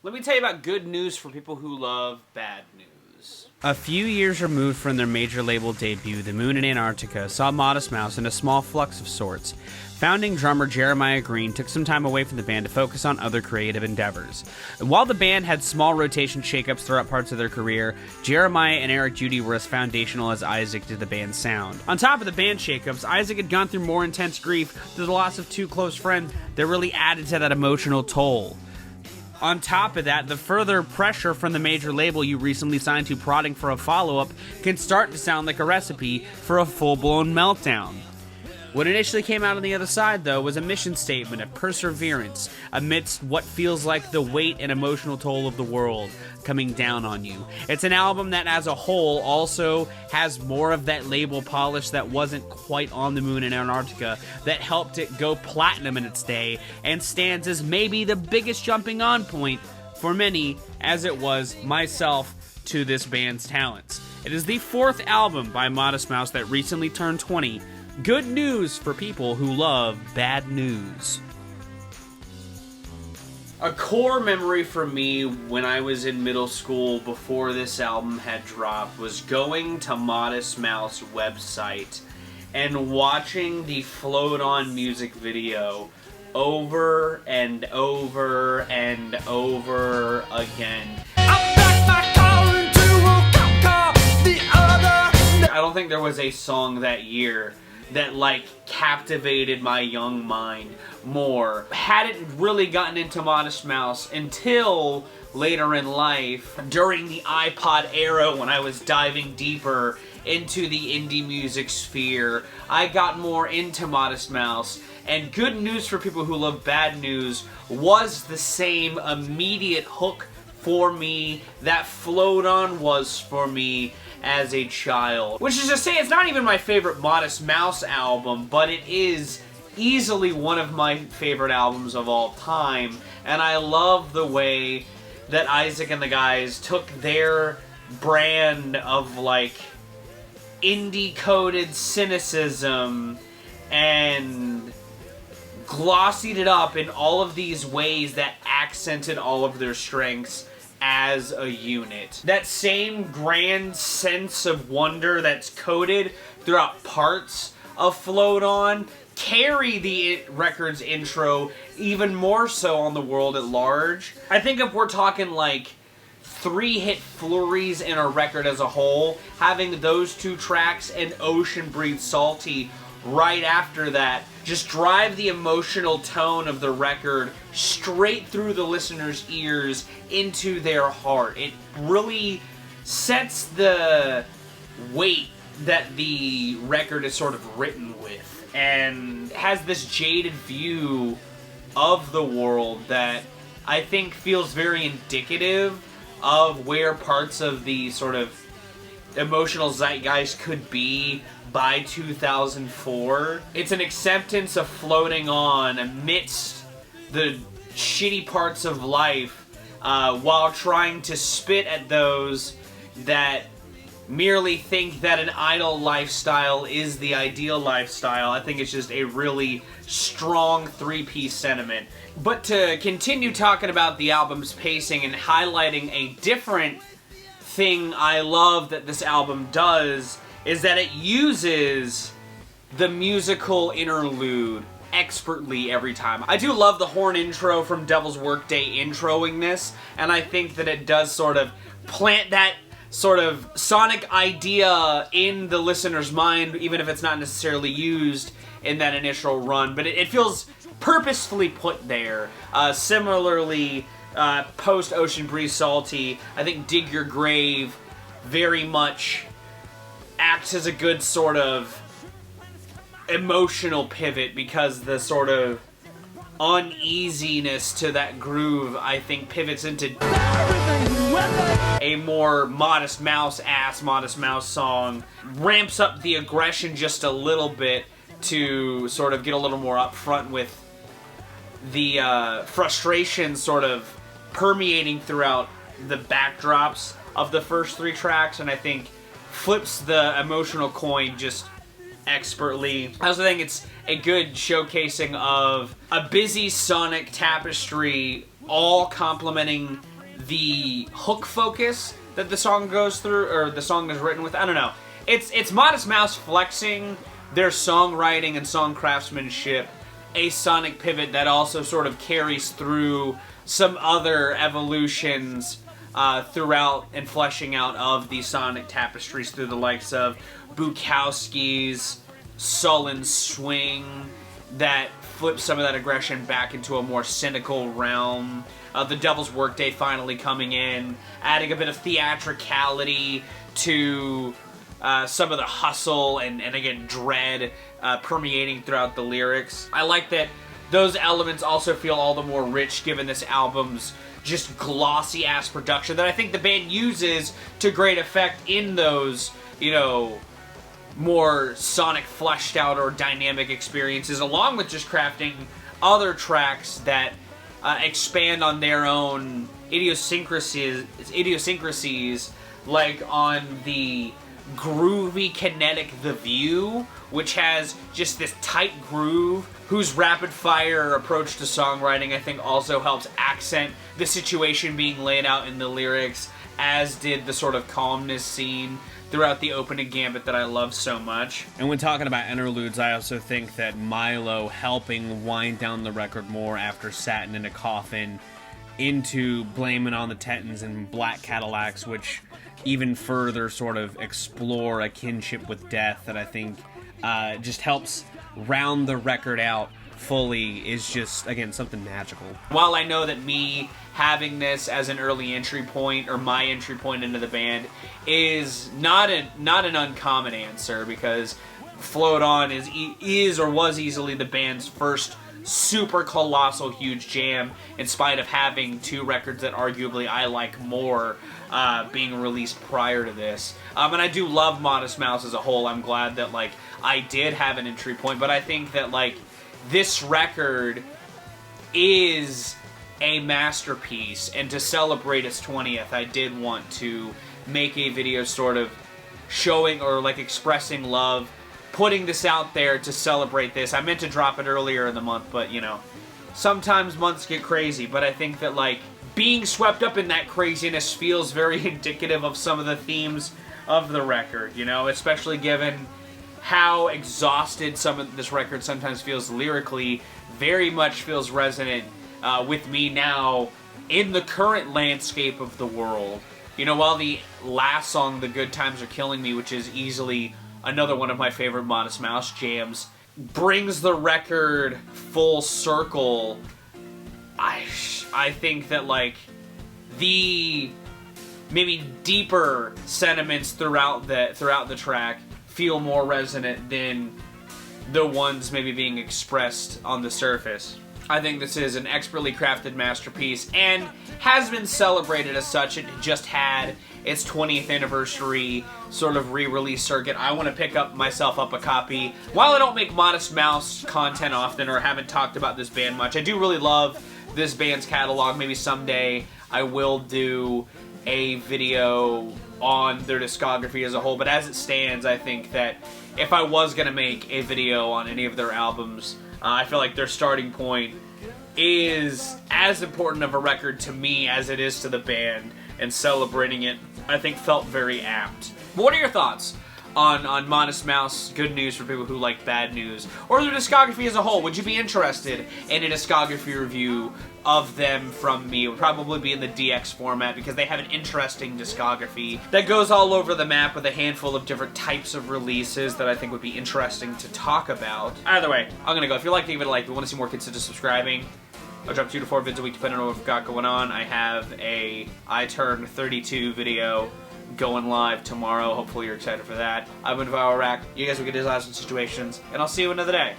Let me tell you about good news for people who love bad news. A few years removed from their major label debut, The Moon in Antarctica saw Modest Mouse in a small flux of sorts. Founding drummer Jeremiah Green took some time away from the band to focus on other creative endeavors. And while the band had small rotation shakeups throughout parts of their career, Jeremiah and Eric Judy were as foundational as Isaac to the band's sound. On top of the band shakeups, Isaac had gone through more intense grief through the loss of two close friends that really added to that emotional toll. On top of that, the further pressure from the major label you recently signed to prodding for a follow-up can start to sound like a recipe for a full-blown meltdown. What initially came out on the other side, though, was a mission statement of perseverance amidst what feels like the weight and emotional toll of the world coming down on you. It's an album that, as a whole, also has more of that label polish that wasn't quite on the Moon in Antarctica that helped it go platinum in its day, and stands as maybe the biggest jumping on point for many, as it was myself, to this band's talents. It is the fourth album by Modest Mouse that recently turned 20. Good news for people who love bad news. A core memory for me when I was in middle school before this album had dropped was going to Modest Mouse website and watching the Float On music video over and over and over again. I don't think there was a song that year that, like, captivated my young mind more. Hadn't really gotten into Modest Mouse until later in life, during the iPod era when I was diving deeper into the indie music sphere. I got more into Modest Mouse, and Good News for People Who Love Bad News was the same immediate hook for me that Float On was for me as a child. Which is to say, it's not even my favorite Modest Mouse album, but it is easily one of my favorite albums of all time, and I love the way that Isaac and the guys took their brand of, like, indie-coded cynicism and glossied it up in all of these ways that accented all of their strengths as a unit. That same grand sense of wonder that's coded throughout parts of Float On carry the record's intro even more so on the world at large. I think if we're talking like 3-hit flurries in a record as a whole, having those two tracks and Ocean Breathe Salty right after that just drive the emotional tone of the record straight through the listener's ears into their heart. It really sets the weight that the record is sort of written with, and has this jaded view of the world that I think feels very indicative of where parts of the sort of emotional zeitgeist could be by 2004. It's an acceptance of floating on amidst the shitty parts of life while trying to spit at those that merely think that an idle lifestyle is the ideal lifestyle. I think it's just a really strong three-piece sentiment. But to continue talking about the album's pacing and highlighting a different thing I love that this album does is that it uses the musical interlude expertly every time. I do love the horn intro from Devil's Workday introing this, and I think that it does sort of plant that sort of sonic idea in the listener's mind, even if it's not necessarily used in that initial run, but it feels purposefully put there. Similarly, post Ocean Breeze Salty, I think Dig Your Grave very much acts as a good sort of emotional pivot, because the sort of uneasiness to that groove, I think, pivots into a more Modest Mouse-ass Modest Mouse song, ramps up the aggression just a little bit to sort of get a little more upfront with the frustration sort of permeating throughout the backdrops of the first three tracks, and I think flips the emotional coin just expertly. I also think it's a good showcasing of a busy sonic tapestry all complementing the hook focus that the song goes through, or the song is written with. I don't know. It's Modest Mouse flexing their songwriting and song craftsmanship, a sonic pivot that also sort of carries through some other evolutions throughout and fleshing out of the sonic tapestries through the likes of Bukowski's sullen swing that flips some of that aggression back into a more cynical realm. The Devil's Workday finally coming in, adding a bit of theatricality to some of the hustle and again, dread permeating throughout the lyrics. I like that those elements also feel all the more rich given this album's just glossy-ass production that I think the band uses to great effect in those, you know, more sonic fleshed out or dynamic experiences, along with just crafting other tracks that expand on their own idiosyncrasies, like on the groovy, kinetic The View, which has just this tight groove, whose rapid-fire approach to songwriting I think also helps accent the situation being laid out in the lyrics, as did the sort of calmness scene throughout the opening gambit that I love so much. And when talking about interludes, I also think that Milo helping wind down the record more after Satin in a Coffin into Blame It on the Tetons and Black Cadillacs, which even further sort of explore a kinship with death that I think just helps round the record out fully, is just, again, something magical. While I know that me having this as an early entry point, or my entry point into the band, is not an uncommon answer, because Float On is or was easily the band's first super colossal huge jam, in spite of having two records that arguably I like more being released prior to this. And I do love Modest Mouse as a whole. I'm glad that, like, I did have an entry point, but I think that, like, this record is a masterpiece, and to celebrate its 20th, I did want to make a video sort of showing or, like, expressing love, putting this out there to celebrate this. I meant to drop it earlier in the month, but, you know, sometimes months get crazy, but I think that, like, being swept up in that craziness feels very indicative of some of the themes of the record, you know, especially given how exhausted some of this record sometimes feels lyrically. Very much feels resonant with me now in the current landscape of the world. You know, while the last song, The Good Times Are Killing Me, which is easily another one of my favorite Modest Mouse jams, brings the record full circle, I think that, like, the maybe deeper sentiments throughout the track feel more resonant than the ones maybe being expressed on the surface. I think this is an expertly crafted masterpiece and has been celebrated as such. It just had its 20th anniversary sort of re-release circuit. I want to pick myself up a copy. While I don't make Modest Mouse content often or haven't talked about this band much, I do really love this band's catalog. Maybe someday I will do a video on their discography as a whole, but as it stands, I think that if I was going to make a video on any of their albums, I feel like their starting point is as important of a record to me as it is to the band, and celebrating it, I think, felt very apt. But what are your thoughts on Modest Mouse? Good news for people who like bad news, or their discography as a whole? Would you be interested in a discography review of them from me? It would probably be in the DX format, because they have an interesting discography that goes all over the map with a handful of different types of releases that I think would be interesting to talk about. Either way, I'm gonna go. If you like, leave it a like. If you want to see more, consider subscribing. I'll drop 2 to 4 vids a week depending on what we've got going on. I have a I Turned 32 video going live tomorrow. Hopefully you're excited for that. I've been Viral Rack. You guys will get his last situations, and I'll see you another day.